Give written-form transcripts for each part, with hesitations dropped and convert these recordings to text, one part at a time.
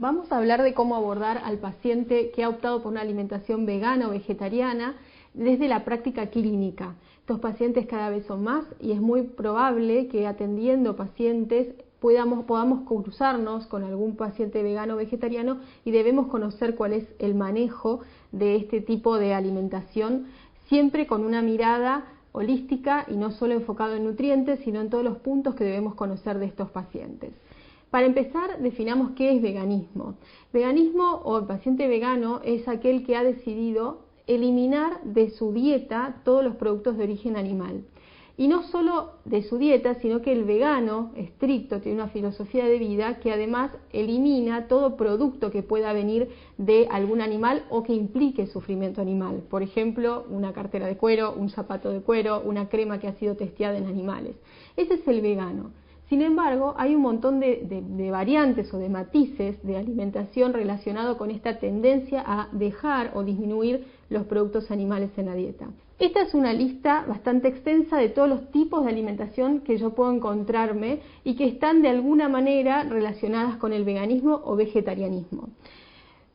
Vamos a hablar de cómo abordar al paciente que ha optado por una alimentación vegana o vegetariana desde la práctica clínica. Estos pacientes cada vez son más y es muy probable que atendiendo pacientes podamos cruzarnos con algún paciente vegano o vegetariano y debemos conocer cuál es el manejo de este tipo de alimentación, siempre con una mirada holística y no solo enfocado en nutrientes, sino en todos los puntos que debemos conocer de estos pacientes. Para empezar, definamos qué es veganismo. Veganismo o el paciente vegano es aquel que ha decidido eliminar de su dieta todos los productos de origen animal. Y no solo de su dieta, sino que el vegano estricto tiene una filosofía de vida que además elimina todo producto que pueda venir de algún animal o que implique sufrimiento animal. Por ejemplo, una cartera de cuero, un zapato de cuero, una crema que ha sido testeada en animales. Ese es el vegano. Sin embargo, hay un montón de variantes o de matices de alimentación relacionado con esta tendencia a dejar o disminuir los productos animales en la dieta. Esta es una lista bastante extensa de todos los tipos de alimentación que yo puedo encontrarme y que están de alguna manera relacionadas con el veganismo o vegetarianismo.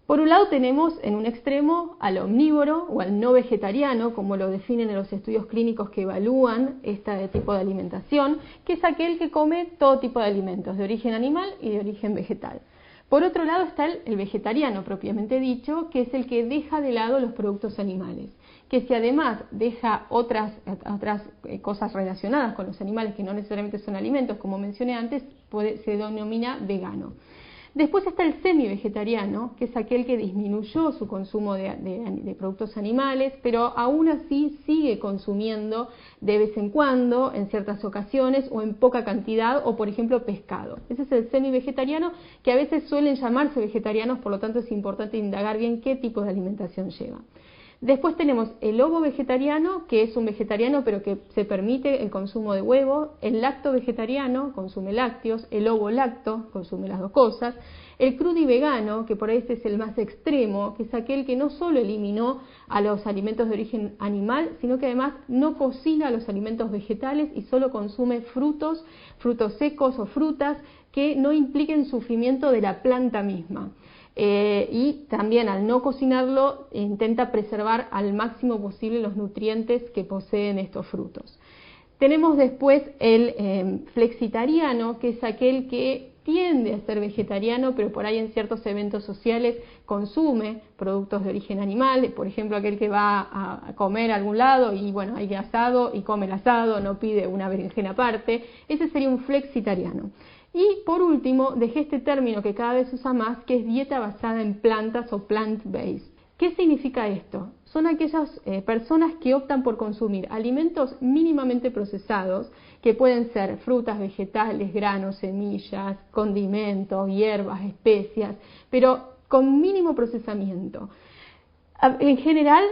Por un lado tenemos en un extremo al omnívoro o al no vegetariano, como lo definen en los estudios clínicos que evalúan este tipo de alimentación, que es aquel que come todo tipo de alimentos, de origen animal y de origen vegetal. Por otro lado está el vegetariano propiamente dicho, que es el que deja de lado los productos animales, que si además deja otras cosas relacionadas con los animales que no necesariamente son alimentos, como mencioné antes, se denomina vegano. Después está el semi-vegetariano, que es aquel que disminuyó su consumo de productos animales, pero aún así sigue consumiendo de vez en cuando, en ciertas ocasiones o en poca cantidad, o por ejemplo pescado. Ese es el semi-vegetariano, que a veces suelen llamarse vegetarianos, por lo tanto es importante indagar bien qué tipo de alimentación lleva. Después tenemos el ovo-vegetariano, que es un vegetariano pero que se permite el consumo de huevo, el lacto-vegetariano, consume lácteos, el ovo-lacto, consume las dos cosas, el crudivegano, que por ahí este es el más extremo, que es aquel que no solo eliminó a los alimentos de origen animal, sino que además no cocina los alimentos vegetales y solo consume frutos secos o frutas que no impliquen sufrimiento de la planta misma. Y también al no cocinarlo intenta preservar al máximo posible los nutrientes que poseen estos frutos. Tenemos después el flexitariano, que es aquel que tiende a ser vegetariano, pero por ahí en ciertos eventos sociales consume productos de origen animal, por ejemplo aquel que va a comer a algún lado y bueno, hay asado y come el asado, no pide una berenjena aparte, ese sería un flexitariano. Y por último, dejé este término que cada vez se usa más, que es dieta basada en plantas o plant-based. ¿Qué significa esto? Son aquellas personas que optan por consumir alimentos mínimamente procesados, que pueden ser frutas, vegetales, granos, semillas, condimentos, hierbas, especias, pero con mínimo procesamiento. En general,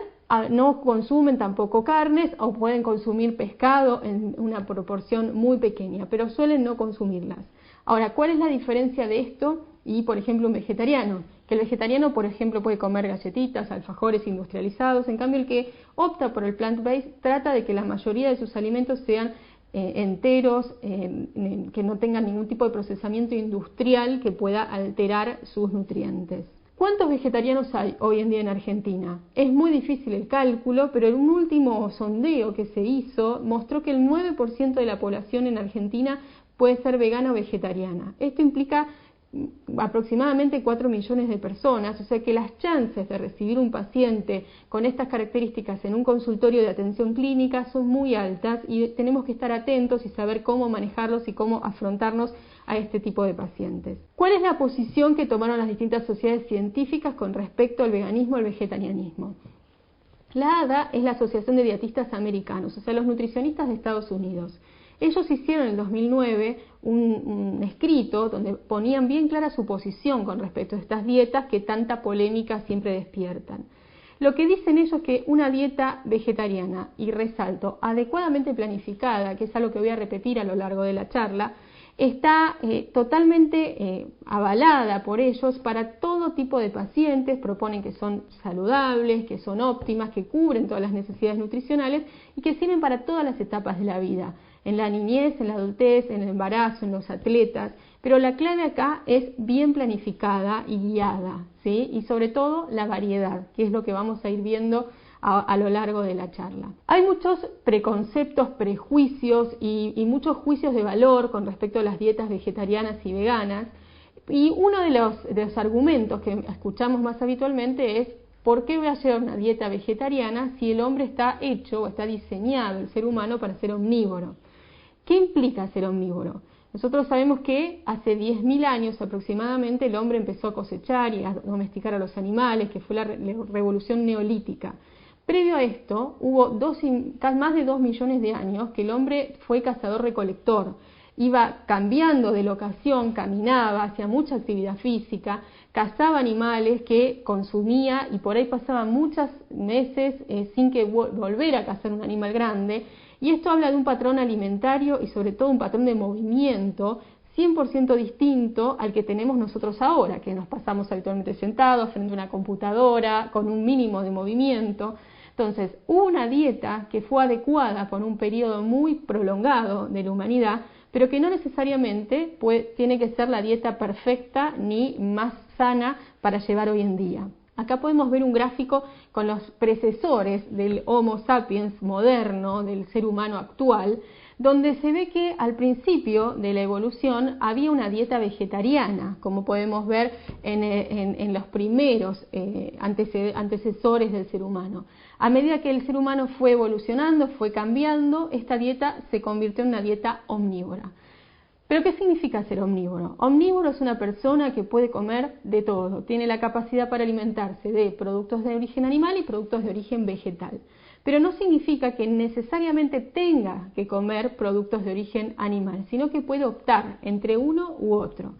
no consumen tampoco carnes o pueden consumir pescado en una proporción muy pequeña, pero suelen no consumirlas. Ahora, ¿cuál es la diferencia de esto y, por ejemplo, un vegetariano? Que el vegetariano, por ejemplo, puede comer galletitas, alfajores industrializados, en cambio el que opta por el plant-based trata de que la mayoría de sus alimentos sean enteros, que no tengan ningún tipo de procesamiento industrial que pueda alterar sus nutrientes. ¿Cuántos vegetarianos hay hoy en día en Argentina? Es muy difícil el cálculo, pero un último sondeo que se hizo mostró que el 9% de la población en Argentina puede ser vegana o vegetariana. Esto implica aproximadamente 4 millones de personas, o sea que las chances de recibir un paciente con estas características en un consultorio de atención clínica son muy altas y tenemos que estar atentos y saber cómo manejarlos y cómo afrontarnos a este tipo de pacientes. ¿Cuál es la posición que tomaron las distintas sociedades científicas con respecto al veganismo y al vegetarianismo? La ADA es la Asociación de Dietistas Americanos, o sea, los nutricionistas de Estados Unidos. Ellos hicieron en el 2009 un escrito donde ponían bien clara su posición con respecto a estas dietas que tanta polémica siempre despiertan. Lo que dicen ellos es que una dieta vegetariana, y resalto, adecuadamente planificada, que es algo que voy a repetir a lo largo de la charla, está totalmente avalada por ellos para todo tipo de pacientes, proponen que son saludables, que son óptimas, que cubren todas las necesidades nutricionales y que sirven para todas las etapas de la vida, en la niñez, en la adultez, en el embarazo, en los atletas. Pero la clave acá es bien planificada y guiada, ¿sí? Y sobre todo la variedad, que es lo que vamos a ir viendo a lo largo de la charla. Hay muchos preconceptos, prejuicios y muchos juicios de valor con respecto a las dietas vegetarianas y veganas. Y uno de los argumentos que escuchamos más habitualmente es: ¿por qué voy a llevar una dieta vegetariana si el hombre está hecho o está diseñado, el ser humano, para ser omnívoro? ¿Qué implica ser omnívoro? Nosotros sabemos que hace 10.000 años aproximadamente el hombre empezó a cosechar y a domesticar a los animales, que fue la revolución neolítica. Previo a esto, hubo más de 2 millones de años que el hombre fue cazador-recolector. Iba cambiando de locación, caminaba, hacía mucha actividad física, cazaba animales que consumía y por ahí pasaba muchos meses sin que volver a cazar un animal grande. Y esto habla de un patrón alimentario y sobre todo un patrón de movimiento 100% distinto al que tenemos nosotros ahora, que nos pasamos habitualmente sentados frente a una computadora con un mínimo de movimiento. Entonces, hubo una dieta que fue adecuada por un periodo muy prolongado de la humanidad, pero que no necesariamente tiene que ser la dieta perfecta ni más sana para llevar hoy en día. Acá podemos ver un gráfico con los predecesores del Homo sapiens moderno, del ser humano actual, donde se ve que al principio de la evolución había una dieta vegetariana, como podemos ver en los primeros antecesores del ser humano. A medida que el ser humano fue evolucionando, fue cambiando, esta dieta se convirtió en una dieta omnívora. ¿Pero qué significa ser omnívoro? Omnívoro es una persona que puede comer de todo, tiene la capacidad para alimentarse de productos de origen animal y productos de origen vegetal. Pero no significa que necesariamente tenga que comer productos de origen animal, sino que puede optar entre uno u otro.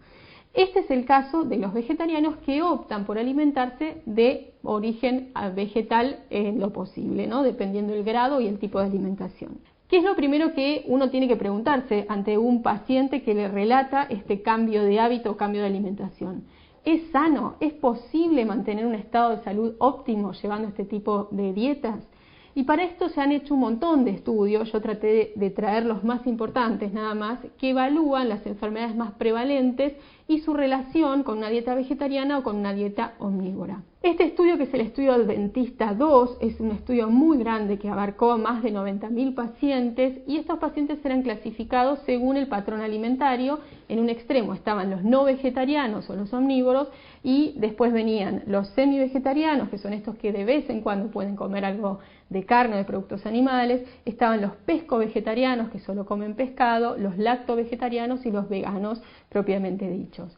Este es el caso de los vegetarianos que optan por alimentarse de origen vegetal en lo posible, ¿no? Dependiendo del grado y el tipo de alimentación. ¿Qué es lo primero que uno tiene que preguntarse ante un paciente que le relata este cambio de hábito o cambio de alimentación? ¿Es sano? ¿Es posible mantener un estado de salud óptimo llevando este tipo de dietas? Y para esto se han hecho un montón de estudios, yo traté de traer los más importantes nada más, que evalúan las enfermedades más prevalentes y su relación con una dieta vegetariana o con una dieta omnívora. Este estudio, que es el estudio Adventista 2, es un estudio muy grande que abarcó más de 90.000 pacientes y estos pacientes eran clasificados según el patrón alimentario. En un extremo estaban los no vegetarianos o los omnívoros y después venían los semi-vegetarianos, que son estos que de vez en cuando pueden comer algo de carne o de productos animales, estaban los pesco-vegetarianos, que solo comen pescado, los lacto-vegetarianos y los veganos propiamente dichos.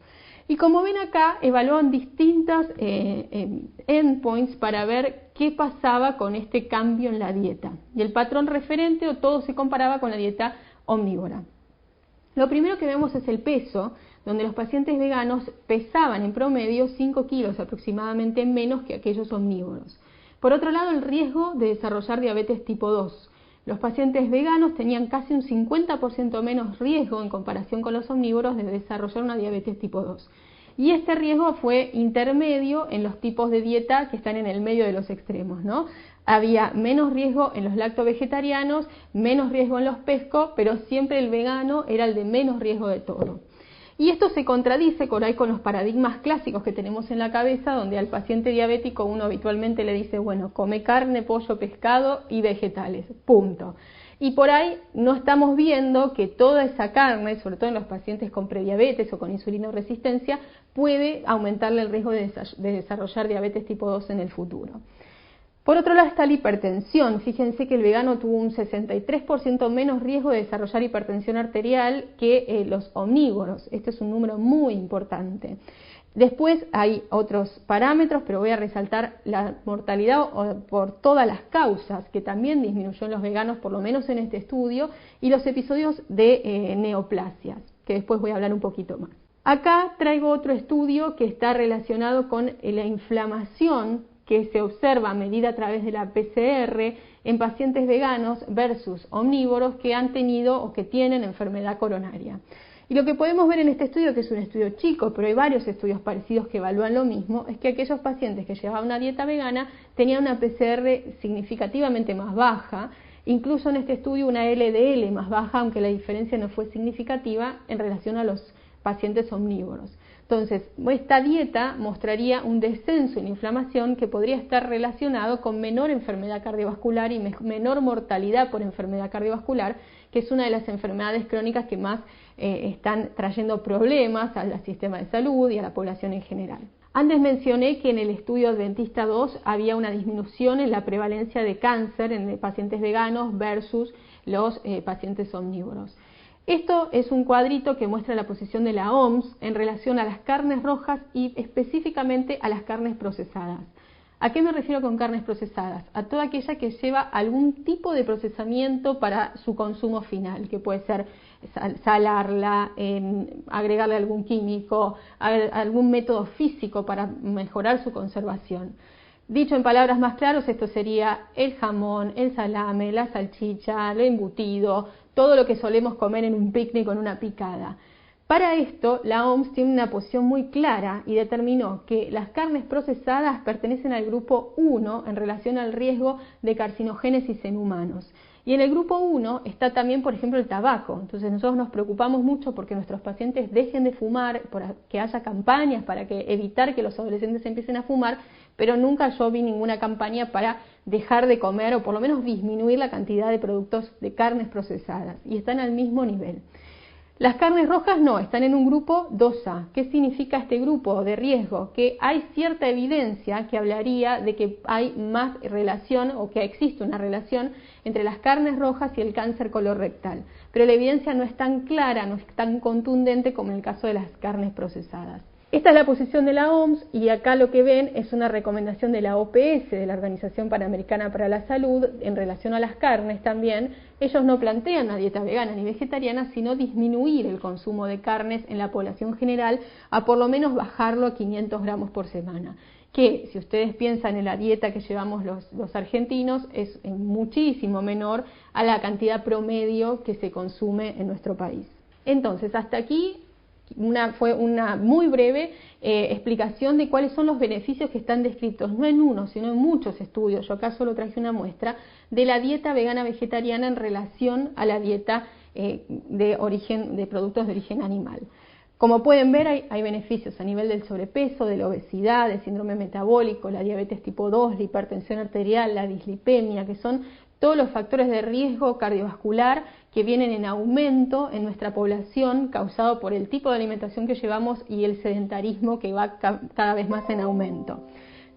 Y como ven acá, evaluaban distintas endpoints para ver qué pasaba con este cambio en la dieta. Y el patrón referente o todo se comparaba con la dieta omnívora. Lo primero que vemos es el peso, donde los pacientes veganos pesaban en promedio 5 kilos aproximadamente menos que aquellos omnívoros. Por otro lado, el riesgo de desarrollar diabetes tipo 2. Los pacientes veganos tenían casi un 50% menos riesgo en comparación con los omnívoros de desarrollar una diabetes tipo 2. Y este riesgo fue intermedio en los tipos de dieta que están en el medio de los extremos, ¿no? Había menos riesgo en los lacto-vegetarianos, menos riesgo en los pesco, pero siempre el vegano era el de menos riesgo de todo. Y esto se contradice por ahí con los paradigmas clásicos que tenemos en la cabeza, donde al paciente diabético uno habitualmente le dice, bueno, come carne, pollo, pescado y vegetales, punto. Y por ahí no estamos viendo que toda esa carne, sobre todo en los pacientes con prediabetes o con insulinoresistencia, puede aumentarle el riesgo de desarrollar diabetes tipo 2 en el futuro. Por otro lado está la hipertensión. Fíjense que el vegano tuvo un 63% menos riesgo de desarrollar hipertensión arterial que los omnívoros. Este es un número muy importante. Después hay otros parámetros, pero voy a resaltar la mortalidad por todas las causas, que también disminuyó en los veganos, por lo menos en este estudio, y los episodios de neoplasias, que después voy a hablar un poquito más. Acá traigo otro estudio que está relacionado con la inflamación que se observa medida a través de la PCR en pacientes veganos versus omnívoros que han tenido o que tienen enfermedad coronaria. Y lo que podemos ver en este estudio, que es un estudio chico, pero hay varios estudios parecidos que evalúan lo mismo, es que aquellos pacientes que llevaban una dieta vegana tenían una PCR significativamente más baja, incluso en este estudio una LDL más baja, aunque la diferencia no fue significativa en relación a los pacientes omnívoros. Entonces, esta dieta mostraría un descenso en inflamación que podría estar relacionado con menor enfermedad cardiovascular y menor mortalidad por enfermedad cardiovascular, que es una de las enfermedades crónicas que más están trayendo problemas al sistema de salud y a la población en general. Antes mencioné que en el estudio Adventista 2 había una disminución en la prevalencia de cáncer en pacientes veganos versus los pacientes omnívoros. Esto es un cuadrito que muestra la posición de la OMS en relación a las carnes rojas y específicamente a las carnes procesadas. ¿A qué me refiero con carnes procesadas? A toda aquella que lleva algún tipo de procesamiento para su consumo final, que puede ser salarla, agregarle algún químico, algún método físico para mejorar su conservación. Dicho en palabras más claras, esto sería el jamón, el salame, la salchicha, el embutido, todo lo que solemos comer en un picnic o en una picada. Para esto, la OMS tiene una posición muy clara y determinó que las carnes procesadas pertenecen al grupo 1 en relación al riesgo de carcinogénesis en humanos. Y en el grupo 1 está también, por ejemplo, el tabaco. Entonces nosotros nos preocupamos mucho porque nuestros pacientes dejen de fumar, por que haya campañas para evitar que los adolescentes empiecen a fumar, pero nunca yo vi ninguna campaña para dejar de comer o por lo menos disminuir la cantidad de productos de carnes procesadas. Y están al mismo nivel. Las carnes rojas no, están en un grupo 2A. ¿Qué significa este grupo de riesgo? Que hay cierta evidencia que hablaría de que hay más relación o que existe una relación entre las carnes rojas y el cáncer colorectal. Pero la evidencia no es tan clara, no es tan contundente como en el caso de las carnes procesadas. Esta es la posición de la OMS y acá lo que ven es una recomendación de la OPS, de la Organización Panamericana para la Salud, en relación a las carnes también. Ellos no plantean una dieta vegana ni vegetariana, sino disminuir el consumo de carnes en la población general a por lo menos bajarlo a 500 gramos por semana. Que si ustedes piensan en la dieta que llevamos los argentinos, es muchísimo menor a la cantidad promedio que se consume en nuestro país. Entonces, hasta aquí fue una muy breve explicación de cuáles son los beneficios que están descritos, no en uno, sino en muchos estudios. Yo acá solo traje una muestra de la dieta vegana vegetariana en relación a la dieta de productos de origen animal. Como pueden ver, hay beneficios a nivel del sobrepeso, de la obesidad, del síndrome metabólico, la diabetes tipo 2, la hipertensión arterial, la dislipemia, que son todos los factores de riesgo cardiovascular que vienen en aumento en nuestra población causado por el tipo de alimentación que llevamos y el sedentarismo que va cada vez más en aumento.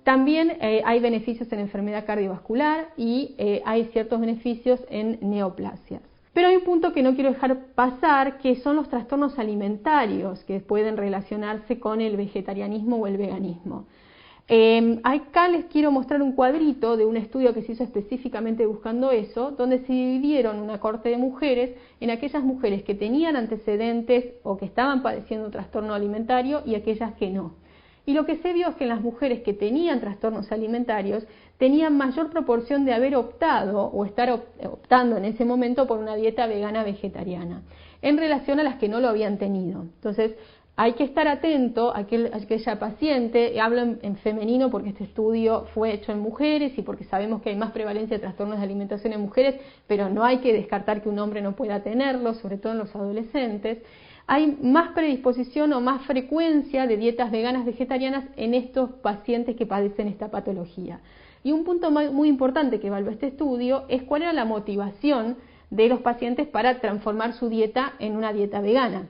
También hay beneficios en enfermedad cardiovascular y hay ciertos beneficios en neoplasias. Pero hay un punto que no quiero dejar pasar, que son los trastornos alimentarios que pueden relacionarse con el vegetarianismo o el veganismo. Acá les quiero mostrar un cuadrito de un estudio que se hizo específicamente buscando eso, donde se dividieron una corte de mujeres en aquellas mujeres que tenían antecedentes o que estaban padeciendo un trastorno alimentario y aquellas que no. Y lo que se vio es que en las mujeres que tenían trastornos alimentarios tenían mayor proporción de haber optado o estar optando en ese momento por una dieta vegana vegetariana en relación a las que no lo habían tenido. Entonces, hay que estar atento a aquella paciente, hablo en femenino porque este estudio fue hecho en mujeres y porque sabemos que hay más prevalencia de trastornos de alimentación en mujeres, pero no hay que descartar que un hombre no pueda tenerlo, sobre todo en los adolescentes. Hay más predisposición o más frecuencia de dietas veganas vegetarianas en estos pacientes que padecen esta patología. Y un punto muy importante que evaluó este estudio es cuál era la motivación de los pacientes para transformar su dieta en una dieta vegana.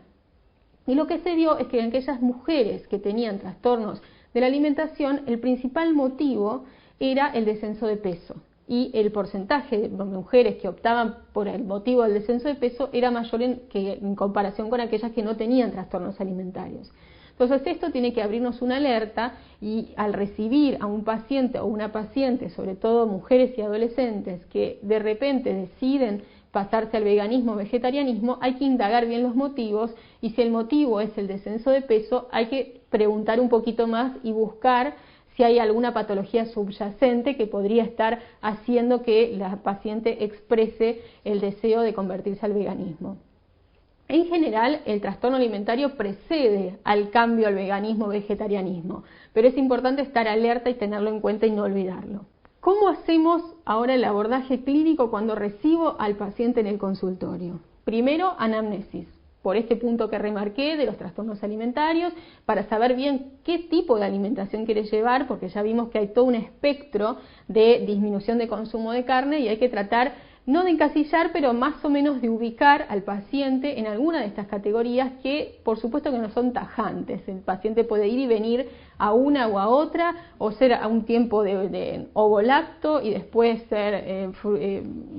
Y lo que se vio es que en aquellas mujeres que tenían trastornos de la alimentación, el principal motivo era el descenso de peso. Y el porcentaje de mujeres que optaban por el motivo del descenso de peso era mayor en comparación con aquellas que no tenían trastornos alimentarios. Entonces esto tiene que abrirnos una alerta y al recibir a un paciente o una paciente, sobre todo mujeres y adolescentes, que de repente deciden pasarse al veganismo o vegetarianismo, hay que indagar bien los motivos y si el motivo es el descenso de peso, hay que preguntar un poquito más y buscar si hay alguna patología subyacente que podría estar haciendo que la paciente exprese el deseo de convertirse al veganismo. En general, el trastorno alimentario precede al cambio al veganismo o vegetarianismo, pero es importante estar alerta y tenerlo en cuenta y no olvidarlo. ¿Cómo hacemos ahora el abordaje clínico cuando recibo al paciente en el consultorio? Primero, anamnesis. por este punto que remarqué de los trastornos alimentarios, para saber bien qué tipo de alimentación quiere llevar, porque ya vimos que hay todo un espectro de disminución de consumo de carne y hay que tratar no de encasillar, pero más o menos de ubicar al paciente en alguna de estas categorías que por supuesto que no son tajantes. El paciente puede ir y venir a una o a otra, o ser a un tiempo de ovolacto y después ser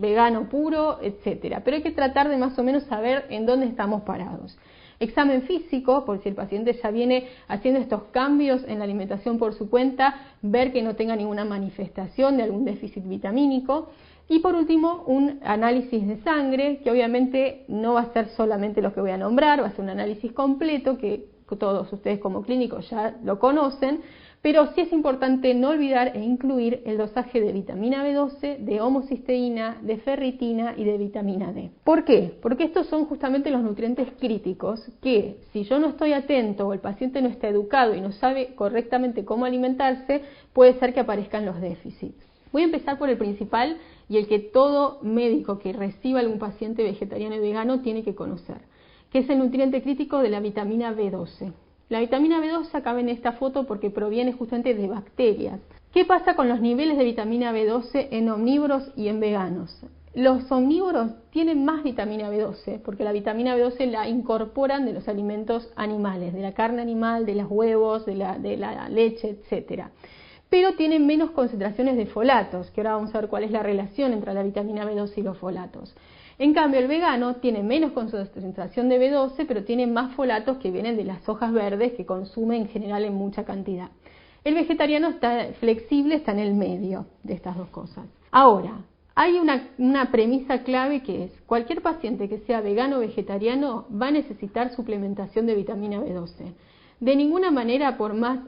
vegano puro, etcétera. Pero hay que tratar de más o menos saber en dónde estamos parados. Examen físico, por si el paciente ya viene haciendo estos cambios en la alimentación por su cuenta, ver que no tenga ninguna manifestación de algún déficit vitamínico. Y por último, un análisis de sangre, que obviamente no va a ser solamente lo que voy a nombrar, va a ser un análisis completo que todos ustedes como clínicos ya lo conocen, pero sí es importante no olvidar e incluir el dosaje de vitamina B12, de homocisteína, de ferritina y de vitamina D. ¿Por qué? Porque estos son justamente los nutrientes críticos que, si yo no estoy atento o el paciente no está educado y no sabe correctamente cómo alimentarse, puede ser que aparezcan los déficits. Voy a empezar por el principal y el que todo médico que reciba algún paciente vegetariano y vegano tiene que conocer, que es el nutriente crítico de la vitamina B12. La vitamina B12 acá en esta foto porque proviene justamente de bacterias. ¿Qué pasa con los niveles de vitamina B12 en omnívoros y en veganos? Los omnívoros tienen más vitamina B12 porque la vitamina B12 la incorporan de los alimentos animales, de la carne animal, de los huevos, de la leche, etcétera. Pero tienen menos concentraciones de folatos, que ahora vamos a ver cuál es la relación entre la vitamina B12 y los folatos. En cambio, el vegano tiene menos concentración de B12, pero tiene más folatos que vienen de las hojas verdes que consume en general en mucha cantidad. El vegetariano está flexible, está en el medio de estas dos cosas. Ahora, hay una premisa clave que es, cualquier paciente que sea vegano o vegetariano va a necesitar suplementación de vitamina B12. De ninguna manera, por más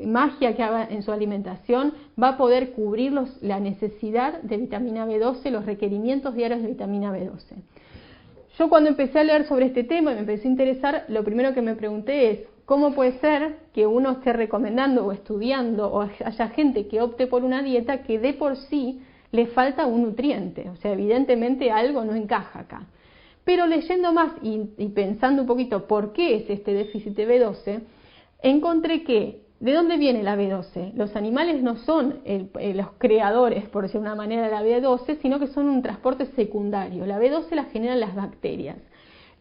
magia que haga en su alimentación, va a poder cubrir la necesidad de vitamina B12, los requerimientos diarios de vitamina B12. Yo cuando empecé a leer sobre este tema y me empecé a interesar, lo primero que me pregunté es, ¿cómo puede ser que uno esté recomendando o estudiando o haya gente que opte por una dieta que de por sí le falta un nutriente? O sea, evidentemente algo no encaja acá. Pero leyendo más y pensando un poquito por qué es este déficit de B12, encontré que ¿de dónde viene la B12? Los animales no son los creadores, por decir de una manera, de la B12, sino que son un transporte secundario. La B12 la generan las bacterias.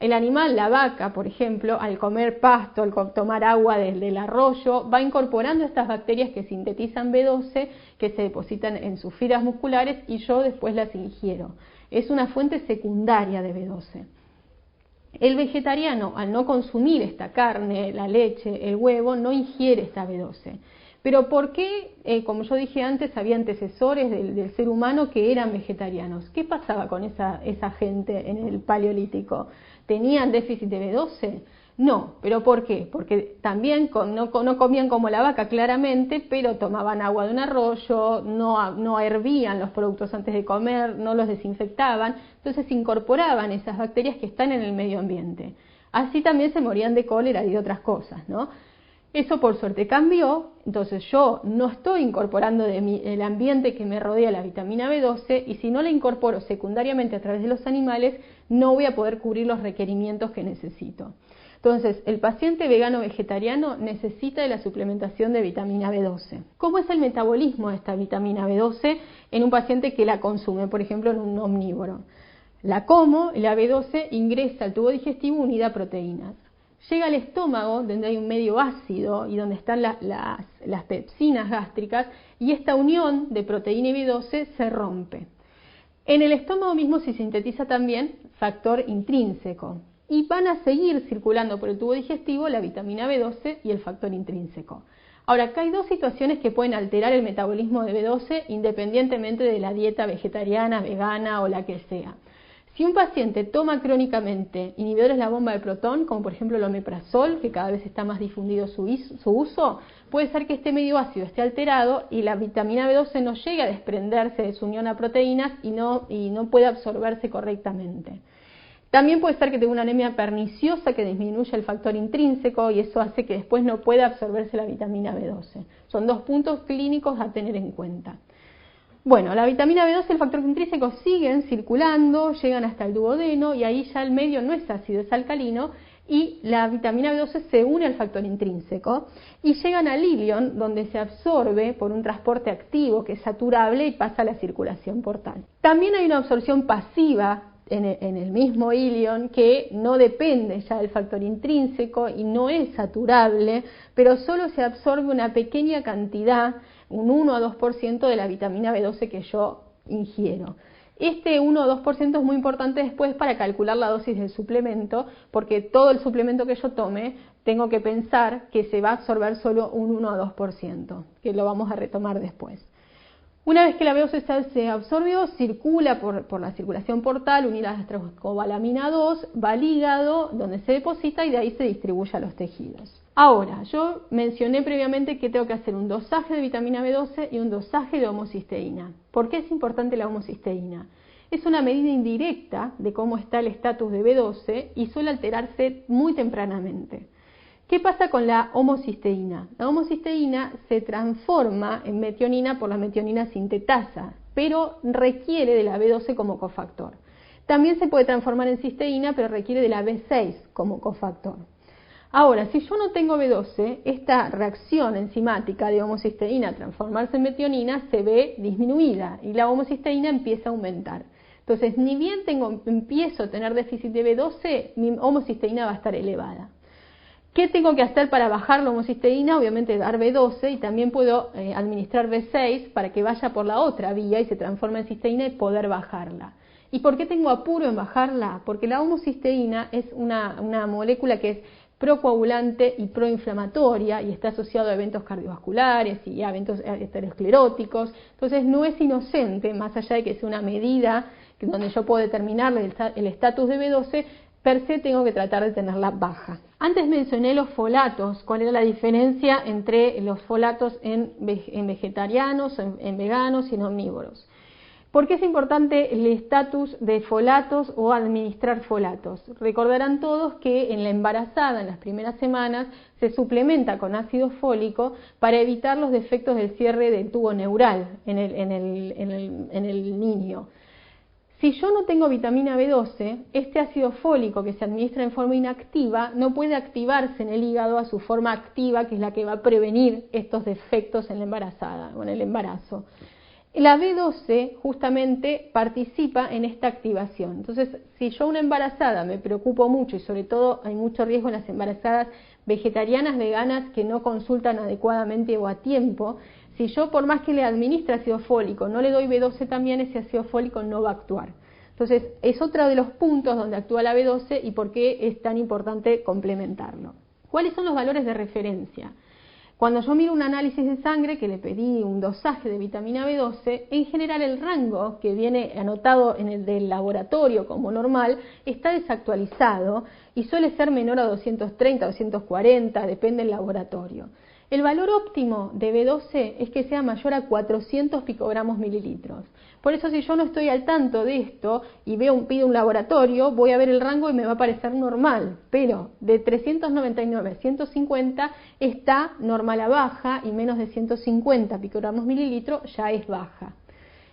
El animal, la vaca, por ejemplo, al comer pasto, al tomar agua del arroyo, va incorporando estas bacterias que sintetizan B12, que se depositan en sus fibras musculares y yo después las ingiero. Es una fuente secundaria de B12. El vegetariano, al no consumir esta carne, la leche, el huevo, no ingiere esta B12. Pero ¿por qué, como yo dije antes, había antecesores del ser humano que eran vegetarianos? ¿Qué pasaba con esa gente en el Paleolítico? ¿Tenían déficit de B12? No, ¿pero por qué? Porque también no comían como la vaca claramente, pero tomaban agua de un arroyo, no hervían los productos antes de comer, no los desinfectaban, entonces incorporaban esas bacterias que están en el medio ambiente. Así también se morían de cólera y de otras cosas, ¿no? Eso por suerte cambió, entonces yo no estoy incorporando del ambiente que me rodea la vitamina B12 y si no la incorporo secundariamente a través de los animales, no voy a poder cubrir los requerimientos que necesito. Entonces, el paciente vegano vegetariano necesita de la suplementación de vitamina B12. ¿Cómo es el metabolismo de esta vitamina B12 en un paciente que la consume, por ejemplo, en un omnívoro? La como y la B12 ingresa al tubo digestivo unida a proteínas. Llega al estómago, donde hay un medio ácido y donde están las pepsinas gástricas, y esta unión de proteína y B12 se rompe. En el estómago mismo se sintetiza también factor intrínseco. Y van a seguir circulando por el tubo digestivo la vitamina B12 y el factor intrínseco. Ahora, acá hay dos situaciones que pueden alterar el metabolismo de B12 independientemente de la dieta vegetariana, vegana o la que sea. Si un paciente toma crónicamente inhibidores de la bomba de protón, como por ejemplo el omeprazol, que cada vez está más difundido su uso, puede ser que este medio ácido esté alterado y la vitamina B12 no llegue a desprenderse de su unión a proteínas y no pueda absorberse correctamente. También puede ser que tenga una anemia perniciosa que disminuye el factor intrínseco y eso hace que después no pueda absorberse la vitamina B12. Son dos puntos clínicos a tener en cuenta. Bueno, la vitamina B12 y el factor intrínseco siguen circulando, llegan hasta el duodeno y ahí ya el medio no es ácido, es alcalino, y la vitamina B12 se une al factor intrínseco y llegan al ilion, donde se absorbe por un transporte activo que es saturable y pasa a la circulación portal. También hay una absorción pasiva en el mismo ilion que no depende ya del factor intrínseco y no es saturable, pero solo se absorbe una pequeña cantidad, un 1 a 2% de la vitamina B12 que yo ingiero. Este 1 o 2% es muy importante después para calcular la dosis del suplemento, porque todo el suplemento que yo tome tengo que pensar que se va a absorber solo un 1 a 2%, que lo vamos a retomar después. Una vez que la B12 se absorbió, circula por la circulación portal, unida a la escobalamina 2, va al hígado, donde se deposita y de ahí se distribuye a los tejidos. Ahora, yo mencioné previamente que tengo que hacer un dosaje de vitamina B12 y un dosaje de homocisteína. ¿Por qué es importante la homocisteína? Es una medida indirecta de cómo está el estatus de B12 y suele alterarse muy tempranamente. ¿Qué pasa con la homocisteína? La homocisteína se transforma en metionina por la metionina sintetasa, pero requiere de la B12 como cofactor. También se puede transformar en cisteína, pero requiere de la B6 como cofactor. Ahora, si yo no tengo B12, esta reacción enzimática de homocisteína a transformarse en metionina se ve disminuida y la homocisteína empieza a aumentar. Entonces, ni bien empiezo a tener déficit de B12, mi homocisteína va a estar elevada. ¿Qué tengo que hacer para bajar la homocisteína? Obviamente dar B12 y también puedo administrar B6 para que vaya por la otra vía y se transforme en cisteína y poder bajarla. ¿Y por qué tengo apuro en bajarla? Porque la homocisteína es una molécula que es procoagulante y proinflamatoria y está asociado a eventos cardiovasculares y a eventos ateroscleróticos. Entonces no es inocente, más allá de que sea una medida donde yo puedo determinar el estatus de B12, per se tengo que tratar de tenerla baja. Antes mencioné los folatos, cuál era la diferencia entre los folatos en vegetarianos, en veganos y en omnívoros. ¿Por qué es importante el estatus de folatos o administrar folatos? Recordarán todos que en la embarazada, en las primeras semanas, se suplementa con ácido fólico para evitar los defectos del cierre del tubo neural en el niño. Si yo no tengo vitamina B12, este ácido fólico que se administra en forma inactiva no puede activarse en el hígado a su forma activa, que es la que va a prevenir estos defectos en la embarazada o en el embarazo. La B12 justamente participa en esta activación. Entonces, si yo una embarazada me preocupo mucho y sobre todo hay mucho riesgo en las embarazadas vegetarianas, veganas que no consultan adecuadamente o a tiempo, si yo por más que le administre ácido fólico no le doy B12 también, ese ácido fólico no va a actuar. Entonces, es otro de los puntos donde actúa la B12 y por qué es tan importante complementarlo. ¿Cuáles son los valores de referencia? Cuando yo miro un análisis de sangre que le pedí un dosaje de vitamina B12, en general el rango que viene anotado en el del laboratorio como normal está desactualizado y suele ser menor a 230, 240, depende del laboratorio. El valor óptimo de B12 es que sea mayor a 400 picogramos mililitros. Por eso si yo no estoy al tanto de esto y pido un laboratorio, voy a ver el rango y me va a parecer normal, pero de 399 a 150 está normal a baja y menos de 150 picogramos mililitros ya es baja.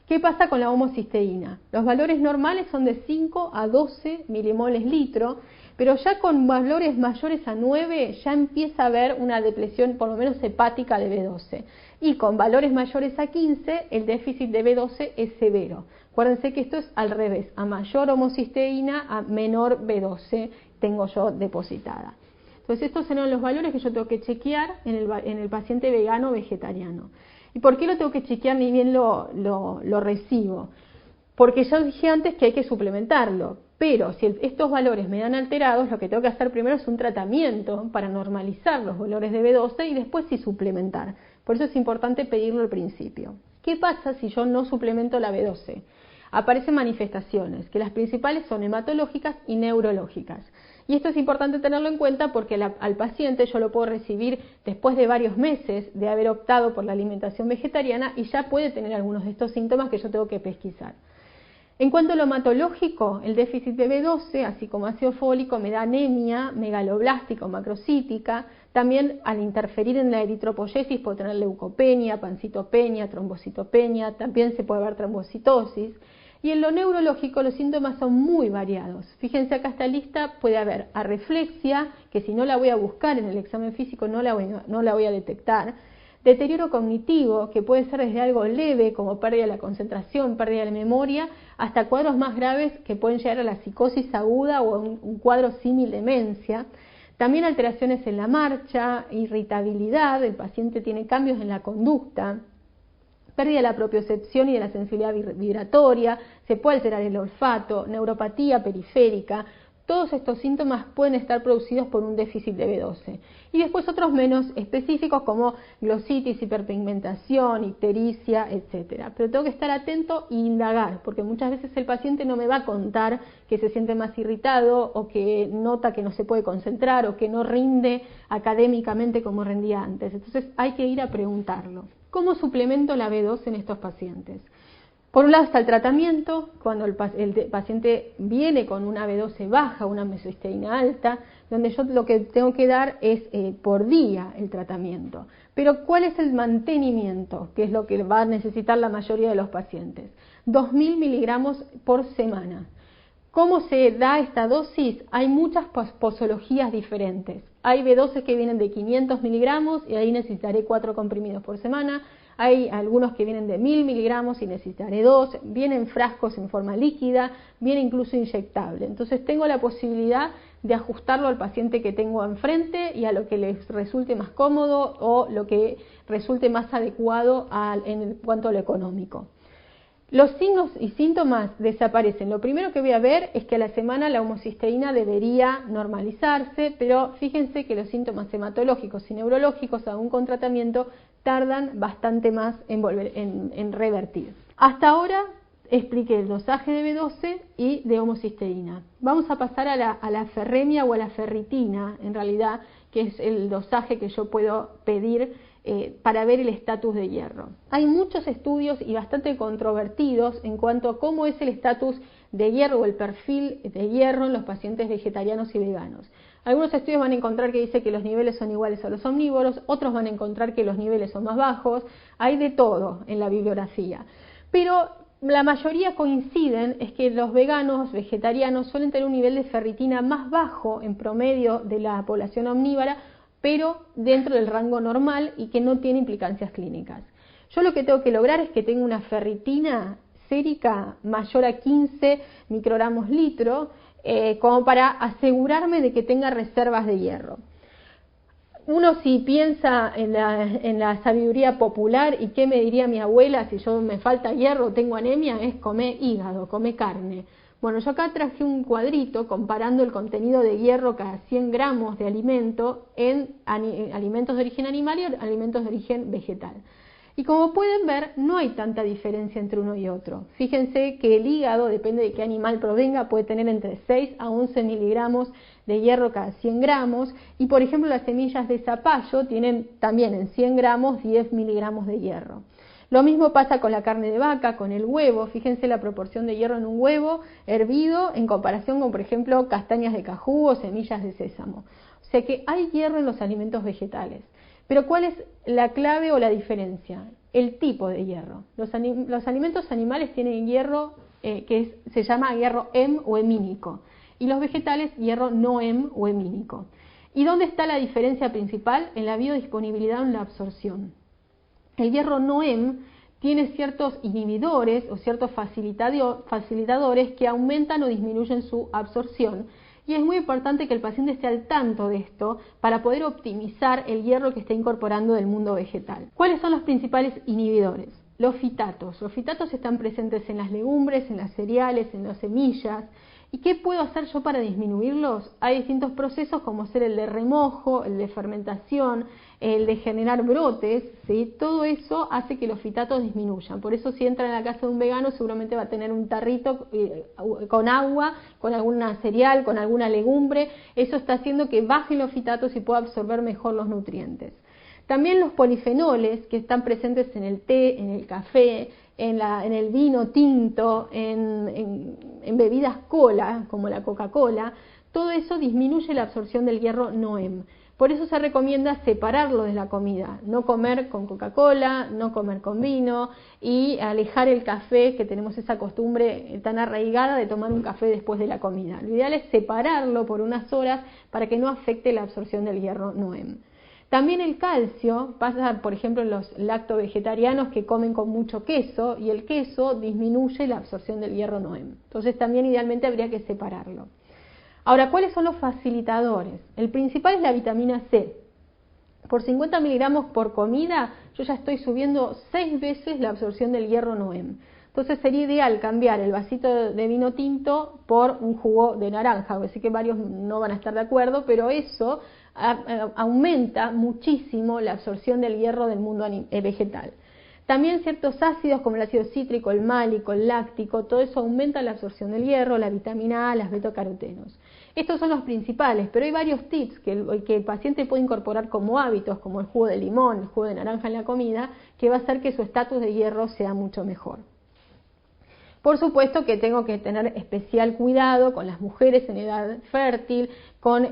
¿Qué pasa con la homocisteína? Los valores normales son de 5 a 12 milimoles litro, pero ya con valores mayores a 9 ya empieza a haber una depresión por lo menos hepática de B12. Y con valores mayores a 15 el déficit de B12 es severo. Acuérdense que esto es al revés, a mayor homocisteína, a menor B12 tengo yo depositada. Entonces estos serán los valores que yo tengo que chequear en el paciente vegano o vegetariano. ¿Y por qué lo tengo que chequear ni bien lo recibo? Porque yo dije antes que hay que suplementarlo, pero si estos valores me dan alterados, lo que tengo que hacer primero es un tratamiento para normalizar los valores de B12 y después sí suplementar. Por eso es importante pedirlo al principio. ¿Qué pasa si yo no suplemento la B12? Aparecen manifestaciones, que las principales son hematológicas y neurológicas. Y esto es importante tenerlo en cuenta porque al paciente yo lo puedo recibir después de varios meses de haber optado por la alimentación vegetariana y ya puede tener algunos de estos síntomas que yo tengo que pesquisar. En cuanto a lo hematológico, el déficit de B12, así como ácido fólico, me da anemia megaloblástica o macrocítica, También al interferir en la eritropoyesis puede tener leucopenia, pancitopenia, trombocitopenia, también se puede ver trombocitosis. Y en lo neurológico los síntomas son muy variados. Fíjense acá esta lista, puede haber arreflexia, que si no la voy a buscar en el examen físico no la voy a detectar. Deterioro cognitivo, que puede ser desde algo leve, como pérdida de la concentración, pérdida de la memoria, hasta cuadros más graves que pueden llegar a la psicosis aguda o un cuadro símil demencia. También alteraciones en la marcha, irritabilidad, el paciente tiene cambios en la conducta, pérdida de la propiocepción y de la sensibilidad vibratoria, se puede alterar el olfato, neuropatía periférica. Todos estos síntomas pueden estar producidos por un déficit de B12. Y después otros menos específicos como glositis, hiperpigmentación, ictericia, etc. Pero tengo que estar atento e indagar, porque muchas veces el paciente no me va a contar que se siente más irritado o que nota que no se puede concentrar o que no rinde académicamente como rendía antes. Entonces hay que ir a preguntarlo. ¿Cómo suplemento la B12 en estos pacientes? Por un lado está el tratamiento, cuando el paciente viene con una B12 baja, una mesocisteína alta, donde yo lo que tengo que dar es por día el tratamiento. Pero ¿cuál es el mantenimiento? Que es lo que va a necesitar la mayoría de los pacientes. 2.000 miligramos por semana. ¿Cómo se da esta dosis? Hay muchas posologías diferentes. Hay B12 que vienen de 500 miligramos y ahí necesitaré 4 comprimidos por semana. Hay algunos que vienen de 1.000 miligramos y necesitaré 2, vienen frascos en forma líquida, viene incluso inyectable. Entonces tengo la posibilidad de ajustarlo al paciente que tengo enfrente y a lo que les resulte más cómodo o lo que resulte más adecuado en cuanto a lo económico. Los signos y síntomas desaparecen. Lo primero que voy a ver es que a la semana la homocisteína debería normalizarse, pero fíjense que los síntomas hematológicos y neurológicos, aún con tratamiento, tardan bastante más en revertir. Hasta ahora expliqué el dosaje de B12 y de homocisteína. Vamos a pasar a la ferremia o a la ferritina, en realidad, que es el dosaje que yo puedo pedir para ver el estatus de hierro. Hay muchos estudios y bastante controvertidos en cuanto a cómo es el estatus de hierro o el perfil de hierro en los pacientes vegetarianos y veganos. Algunos estudios van a encontrar que dice que los niveles son iguales a los omnívoros, otros van a encontrar que los niveles son más bajos, hay de todo en la bibliografía. Pero la mayoría coinciden es que los veganos, vegetarianos, suelen tener un nivel de ferritina más bajo en promedio de la población omnívora, pero dentro del rango normal y que no tiene implicancias clínicas. Yo lo que tengo que lograr es que tenga una ferritina sérica mayor a 15 microgramos litro, como para asegurarme de que tenga reservas de hierro. Uno si piensa en la sabiduría popular y qué me diría mi abuela si yo me falta hierro o tengo anemia, es comer hígado, comer carne. Bueno, yo acá traje un cuadrito comparando el contenido de hierro cada 100 gramos de alimento en alimentos de origen animal y alimentos de origen vegetal. Y como pueden ver, no hay tanta diferencia entre uno y otro. Fíjense que el hígado, depende de qué animal provenga, puede tener entre 6 a 11 miligramos de hierro cada 100 gramos. Y por ejemplo, las semillas de zapallo tienen también en 100 gramos 10 miligramos de hierro. Lo mismo pasa con la carne de vaca, con el huevo. Fíjense la proporción de hierro en un huevo hervido en comparación con, por ejemplo, castañas de cajú o semillas de sésamo. O sea que hay hierro en los alimentos vegetales. Pero ¿cuál es la clave o la diferencia? El tipo de hierro. Los alimentos animales tienen hierro se llama hierro hem o hemínico. Y los vegetales, hierro no hem o hemínico. ¿Y dónde está la diferencia principal? En la biodisponibilidad o en la absorción. El hierro no hem tiene ciertos inhibidores o ciertos facilitadores que aumentan o disminuyen su absorción. Y es muy importante que el paciente esté al tanto de esto para poder optimizar el hierro que está incorporando del mundo vegetal. ¿Cuáles son los principales inhibidores? Los fitatos. Los fitatos están presentes en las legumbres, en las cereales, en las semillas. ¿Y qué puedo hacer yo para disminuirlos? Hay distintos procesos como ser el de remojo, el de fermentación, el de generar brotes, ¿sí? Todo eso hace que los fitatos disminuyan. Por eso si entra en la casa de un vegano seguramente va a tener un tarrito con agua, con alguna cereal, con alguna legumbre. Eso está haciendo que bajen los fitatos y pueda absorber mejor los nutrientes. También los polifenoles que están presentes en el té, en el café, en el vino tinto, en bebidas cola, como la Coca-Cola, todo eso disminuye la absorción del hierro no hem. Por eso se recomienda separarlo de la comida, no comer con Coca-Cola, no comer con vino y alejar el café, que tenemos esa costumbre tan arraigada de tomar un café después de la comida. Lo ideal es separarlo por unas horas para que no afecte la absorción del hierro NOEM. También el calcio pasa, por ejemplo, en los lacto-vegetarianos que comen con mucho queso, y el queso disminuye la absorción del hierro NOEM. Entonces también idealmente habría que separarlo. Ahora, ¿cuáles son los facilitadores? El principal es la vitamina C. Por 50 miligramos por comida, yo ya estoy subiendo 6 veces la absorción del hierro NOEM. Entonces sería ideal cambiar el vasito de vino tinto por un jugo de naranja. Así que varios no van a estar de acuerdo, pero eso aumenta muchísimo la absorción del hierro del mundo vegetal. También ciertos ácidos como el ácido cítrico, el málico, el láctico, todo eso aumenta la absorción del hierro, la vitamina A, las betacarotenos. Estos son los principales, pero hay varios tips que el paciente puede incorporar como hábitos, como el jugo de limón, el jugo de naranja en la comida, que va a hacer que su estatus de hierro sea mucho mejor. Por supuesto que tengo que tener especial cuidado con las mujeres en edad fértil, con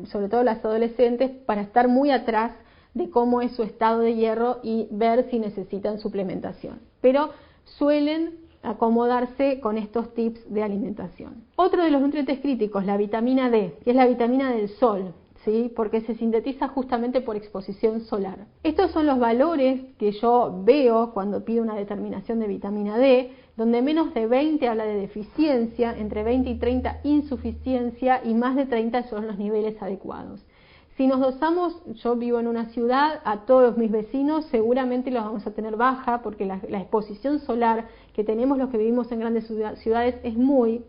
sobre todo las adolescentes, para estar muy atrás de cómo es su estado de hierro y ver si necesitan suplementación. Pero suelen acomodarse con estos tips de alimentación. Otro de los nutrientes críticos, la vitamina D, que es la vitamina del sol, ¿sí? Porque se sintetiza justamente por exposición solar. Estos son los valores que yo veo cuando pido una determinación de vitamina D, donde menos de 20 habla de deficiencia, entre 20 y 30 insuficiencia y más de 30 son los niveles adecuados. Si nos dosamos, yo vivo en una ciudad, a todos mis vecinos seguramente los vamos a tener baja porque la exposición solar que tenemos los que vivimos en grandes ciudades es muy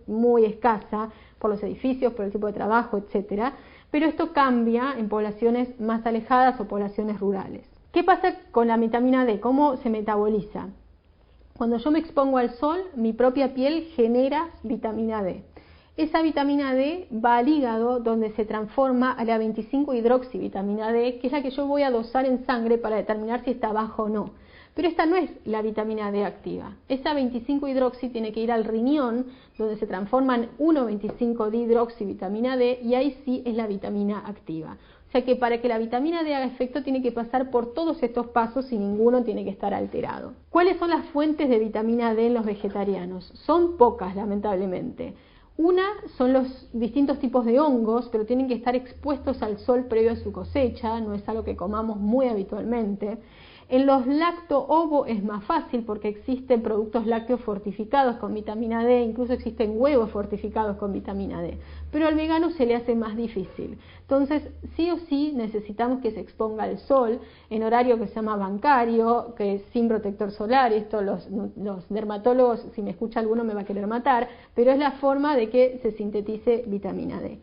escasa por los edificios, por el tipo de trabajo, etcétera. Pero esto cambia en poblaciones más alejadas o poblaciones rurales. ¿Qué pasa con la vitamina D? ¿Cómo se metaboliza? Cuando yo me expongo al sol, mi propia piel genera vitamina D. Esa vitamina D va al hígado, donde se transforma a la 25-hidroxivitamina D, que es la que yo voy a dosar en sangre para determinar si está baja o no. Pero esta no es la vitamina D activa. Esa 25-hidroxi tiene que ir al riñón, donde se transforma en 1,25-dihidroxivitamina D, y ahí sí es la vitamina activa. O sea que para que la vitamina D haga efecto tiene que pasar por todos estos pasos y ninguno tiene que estar alterado. ¿Cuáles son las fuentes de vitamina D en los vegetarianos? Son pocas, lamentablemente. Una son los distintos tipos de hongos, pero tienen que estar expuestos al sol previo a su cosecha, no es algo que comamos muy habitualmente. En los lacto-ovo es más fácil porque existen productos lácteos fortificados con vitamina D, incluso existen huevos fortificados con vitamina D, pero al vegano se le hace más difícil. Entonces, sí o sí necesitamos que se exponga al sol en horario que se llama bancario, que es sin protector solar. Esto los dermatólogos, si me escucha alguno me va a querer matar, pero es la forma de que se sintetice vitamina D.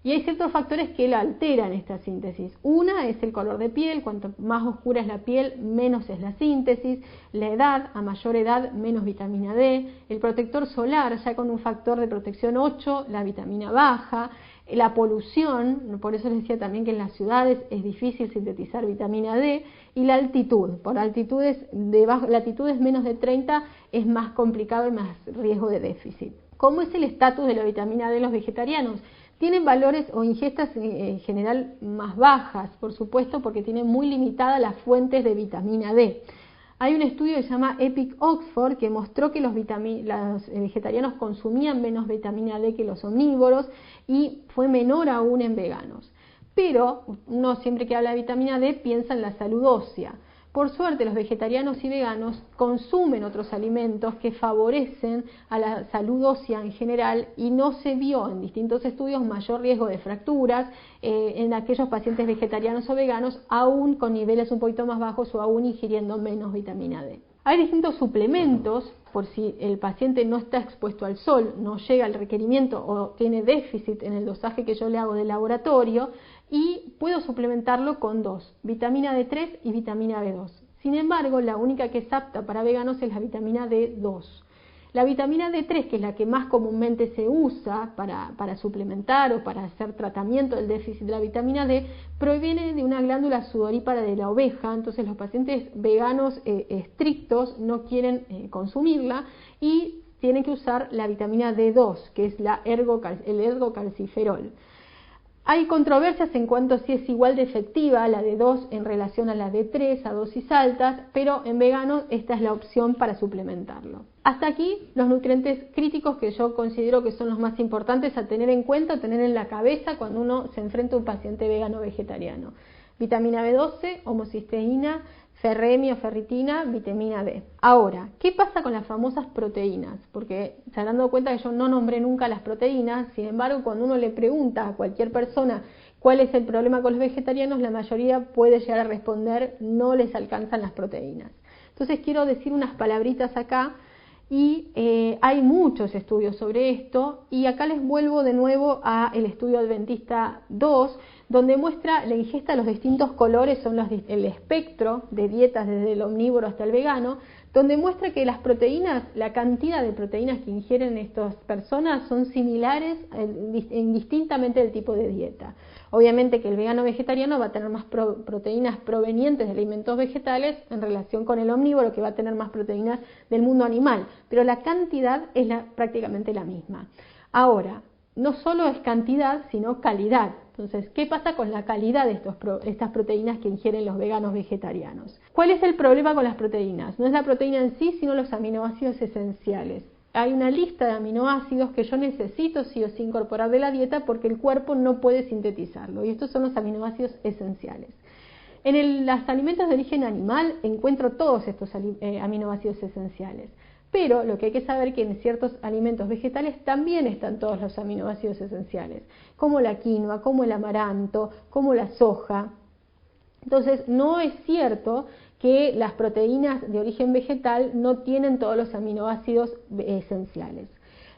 Y hay ciertos factores que la alteran esta síntesis. Una es el color de piel, cuanto más oscura es la piel, menos es la síntesis. La edad, a mayor edad, menos vitamina D. El protector solar, ya con un factor de protección 8, la vitamina baja. La polución, por eso les decía también que en las ciudades es difícil sintetizar vitamina D. Y la altitud, por latitudes menos de 30 es más complicado y más riesgo de déficit. ¿Cómo es el estatus de la vitamina D en los vegetarianos? Tienen valores o ingestas en general más bajas, por supuesto, porque tienen muy limitadas las fuentes de vitamina D. Hay un estudio que se llama EPIC Oxford que mostró que los vegetarianos consumían menos vitamina D que los omnívoros y fue menor aún en veganos. Pero uno siempre que habla de vitamina D piensa en la salud ósea. Por suerte, los vegetarianos y veganos consumen otros alimentos que favorecen a la salud ósea en general y no se vio en distintos estudios mayor riesgo de fracturas en aquellos pacientes vegetarianos o veganos, aún con niveles un poquito más bajos o aún ingiriendo menos vitamina D. Hay distintos suplementos por si el paciente no está expuesto al sol, no llega al requerimiento o tiene déficit en el dosaje que yo le hago de laboratorio, y puedo suplementarlo con dos, vitamina D3 y vitamina B2. Sin embargo, la única que es apta para veganos es la vitamina D2. La vitamina D3, que es la que más comúnmente se usa para suplementar o para hacer tratamiento del déficit de la vitamina D, proviene de una glándula sudorípara de la oveja. Entonces los pacientes veganos estrictos no quieren consumirla y tienen que usar la vitamina D2, que es el ergocalciferol. Hay controversias en cuanto a si es igual de efectiva la de 2 en relación a la de 3 a dosis altas, pero en veganos esta es la opción para suplementarlo. Hasta aquí los nutrientes críticos que yo considero que son los más importantes a tener en cuenta, tener en la cabeza cuando uno se enfrenta a un paciente vegano o vegetariano. Vitamina B12, homocisteína, ferremia o ferritina, vitamina D. Ahora, ¿qué pasa con las famosas proteínas? Porque se han dado cuenta que yo no nombré nunca las proteínas, sin embargo, cuando uno le pregunta a cualquier persona cuál es el problema con los vegetarianos, la mayoría puede llegar a responder no les alcanzan las proteínas. Entonces quiero decir unas palabritas acá y hay muchos estudios sobre esto y acá les vuelvo de nuevo a el estudio Adventista 2, donde muestra la ingesta de los distintos colores, son el espectro de dietas desde el omnívoro hasta el vegano, donde muestra que las proteínas, la cantidad de proteínas que ingieren estas personas son similares indistintamente del tipo de dieta. Obviamente que el vegano vegetariano va a tener más proteínas provenientes de alimentos vegetales en relación con el omnívoro, que va a tener más proteínas del mundo animal, pero la cantidad es prácticamente la misma. Ahora, no solo es cantidad, sino calidad. Entonces, ¿qué pasa con la calidad de estas proteínas que ingieren los veganos vegetarianos? ¿Cuál es el problema con las proteínas? No es la proteína en sí, sino los aminoácidos esenciales. Hay una lista de aminoácidos que yo necesito sí o sí incorporar de la dieta porque el cuerpo no puede sintetizarlo, y estos son los aminoácidos esenciales. En los alimentos de origen animal encuentro todos estos aminoácidos esenciales, pero lo que hay que saber es que en ciertos alimentos vegetales también están todos los aminoácidos esenciales, como la quinoa, como el amaranto, como la soja. Entonces, no es cierto que las proteínas de origen vegetal no tienen todos los aminoácidos esenciales.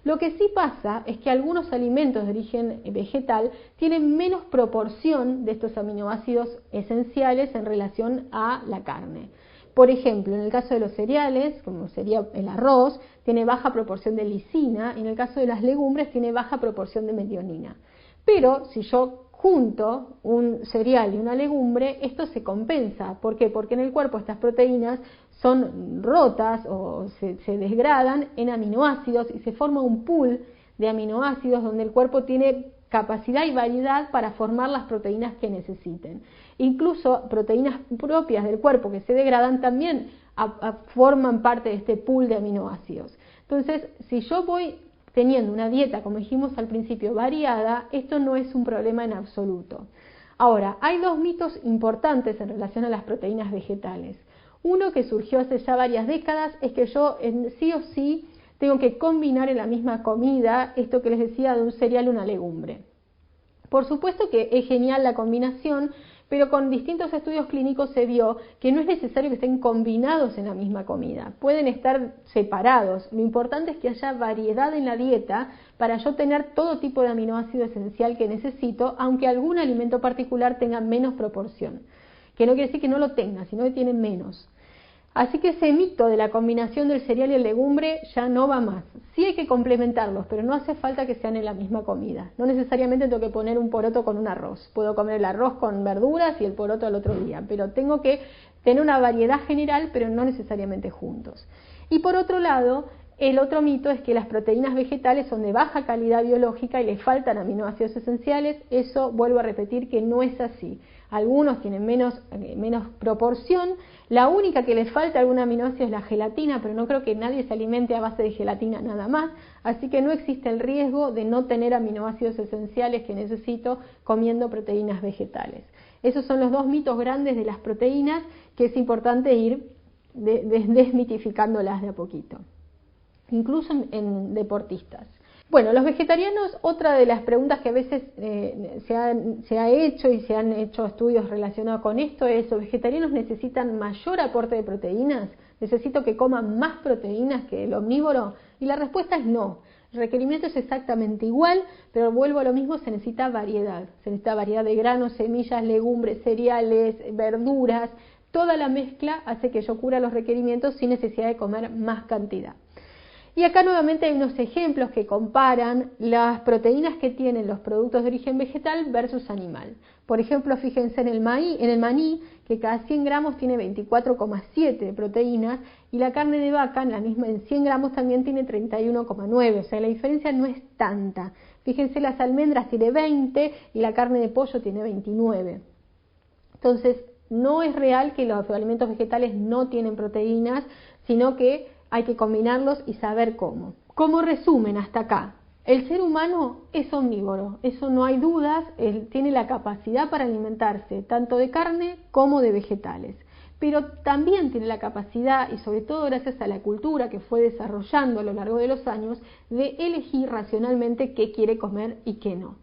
Lo que sí pasa es que algunos alimentos de origen vegetal tienen menos proporción de estos aminoácidos esenciales en relación a la carne. Por ejemplo, en el caso de los cereales, como sería el arroz, tiene baja proporción de lisina, y en el caso de las legumbres tiene baja proporción de metionina. Pero si yo junto un cereal y una legumbre, esto se compensa. ¿Por qué? Porque en el cuerpo estas proteínas son rotas o se desgradan en aminoácidos y se forma un pool de aminoácidos donde el cuerpo tiene capacidad y variedad para formar las proteínas que necesiten. Incluso proteínas propias del cuerpo que se degradan también forman parte de este pool de aminoácidos. Entonces, si yo voy teniendo una dieta, como dijimos al principio, variada, esto no es un problema en absoluto. Ahora, hay dos mitos importantes en relación a las proteínas vegetales. Uno que surgió hace ya varias décadas es que yo sí o sí tengo que combinar en la misma comida esto que les decía de un cereal y una legumbre. Por supuesto que es genial la combinación, pero con distintos estudios clínicos se vio que no es necesario que estén combinados en la misma comida, pueden estar separados. Lo importante es que haya variedad en la dieta para yo tener todo tipo de aminoácido esencial que necesito, aunque algún alimento particular tenga menos proporción, que no quiere decir que no lo tenga, sino que tiene menos. Así que ese mito de la combinación del cereal y el legumbre ya no va más. Sí hay que complementarlos, pero no hace falta que sean en la misma comida. No necesariamente tengo que poner un poroto con un arroz. Puedo comer el arroz con verduras y el poroto al otro día, pero tengo que tener una variedad general, pero no necesariamente juntos. Y por otro lado, el otro mito es que las proteínas vegetales son de baja calidad biológica y les faltan aminoácidos esenciales. Eso, vuelvo a repetir, que no es así. Algunos tienen menos proporción. La única que les falta algún aminoácido es la gelatina, pero no creo que nadie se alimente a base de gelatina nada más, así que no existe el riesgo de no tener aminoácidos esenciales que necesito comiendo proteínas vegetales. Esos son los dos mitos grandes de las proteínas que es importante ir desmitificándolas de a poquito, incluso en deportistas. Bueno, los vegetarianos, otra de las preguntas que a veces se ha hecho y se han hecho estudios relacionados con esto es: ¿los vegetarianos necesitan mayor aporte de proteínas? ¿Necesito que coman más proteínas que el omnívoro? Y la respuesta es no. El requerimiento es exactamente igual, pero vuelvo a lo mismo, se necesita variedad. Se necesita variedad de granos, semillas, legumbres, cereales, verduras. Toda la mezcla hace que yo cubra los requerimientos sin necesidad de comer más cantidad. Y acá nuevamente hay unos ejemplos que comparan las proteínas que tienen los productos de origen vegetal versus animal. Por ejemplo, fíjense en el maní, que cada 100 gramos tiene 24,7 de proteínas, y la carne de vaca en 100 gramos también tiene 31,9, o sea, la diferencia no es tanta. Fíjense, las almendras tiene 20 y la carne de pollo tiene 29. Entonces, no es real que los alimentos vegetales no tienen proteínas, sino que hay que combinarlos y saber cómo. Como resumen hasta acá, el ser humano es omnívoro, eso no hay dudas, él tiene la capacidad para alimentarse tanto de carne como de vegetales, pero también tiene la capacidad, y sobre todo gracias a la cultura que fue desarrollando a lo largo de los años, de elegir racionalmente qué quiere comer y qué no.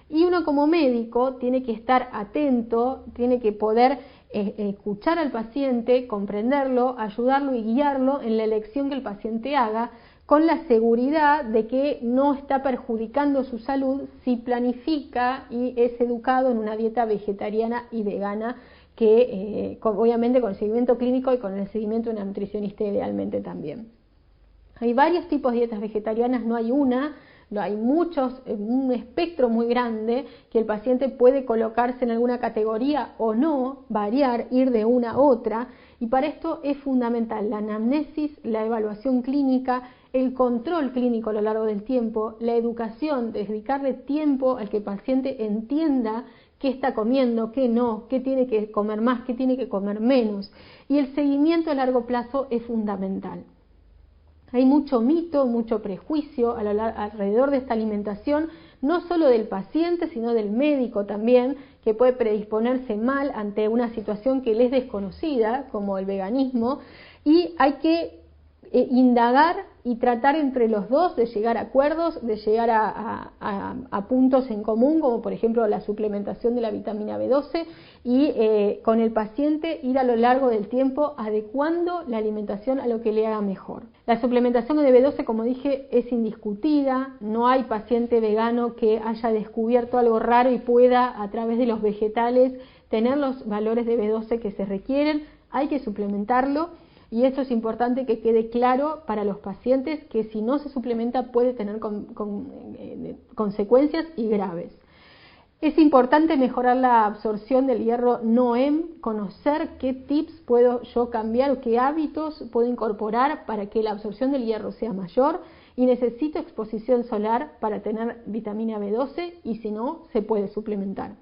Y uno como médico tiene que estar atento, tiene que poder escuchar al paciente, comprenderlo, ayudarlo y guiarlo en la elección que el paciente haga, con la seguridad de que no está perjudicando su salud si planifica y es educado en una dieta vegetariana y vegana, que obviamente con el seguimiento clínico y con el seguimiento de una nutricionista idealmente también. Hay varios tipos de dietas vegetarianas, no hay una, no hay muchos, un espectro muy grande que el paciente puede colocarse en alguna categoría o no, variar, ir de una a otra, y para esto es fundamental la anamnesis, la evaluación clínica, el control clínico a lo largo del tiempo, la educación, dedicarle tiempo al que el paciente entienda qué está comiendo, qué no, qué tiene que comer más, qué tiene que comer menos, y el seguimiento a largo plazo es fundamental. Hay mucho mito, mucho prejuicio alrededor de esta alimentación, no solo del paciente, sino del médico también, que puede predisponerse mal ante una situación que le es desconocida, como el veganismo, y hay que indagar y tratar entre los dos de llegar a acuerdos, de llegar a puntos en común, como por ejemplo la suplementación de la vitamina B12, y con el paciente ir a lo largo del tiempo adecuando la alimentación a lo que le haga mejor. La suplementación de B12, como dije, es indiscutida, no hay paciente vegano que haya descubierto algo raro y pueda a través de los vegetales tener los valores de B12 que se requieren, hay que suplementarlo. Y esto es importante que quede claro para los pacientes, que si no se suplementa puede tener consecuencias y graves. Es importante mejorar la absorción del hierro NOEM, conocer qué tips puedo yo cambiar o qué hábitos puedo incorporar para que la absorción del hierro sea mayor, y necesito exposición solar para tener vitamina B12, y si no, se puede suplementar.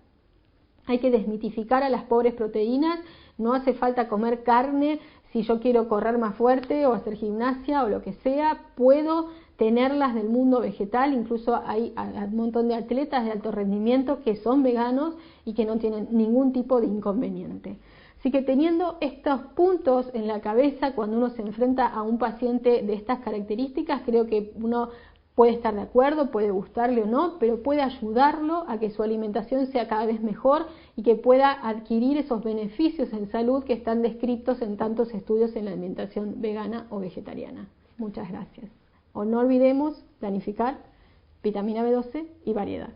Hay que desmitificar a las pobres proteínas, no hace falta comer carne. Si yo quiero correr más fuerte o hacer gimnasia o lo que sea, puedo tenerlas del mundo vegetal. Incluso hay un montón de atletas de alto rendimiento que son veganos y que no tienen ningún tipo de inconveniente. Así que teniendo estos puntos en la cabeza cuando uno se enfrenta a un paciente de estas características, creo que uno puede estar de acuerdo, puede gustarle o no, pero puede ayudarlo a que su alimentación sea cada vez mejor y que pueda adquirir esos beneficios en salud que están descritos en tantos estudios en la alimentación vegana o vegetariana. Muchas gracias. O no olvidemos planificar vitamina B12 y variedad.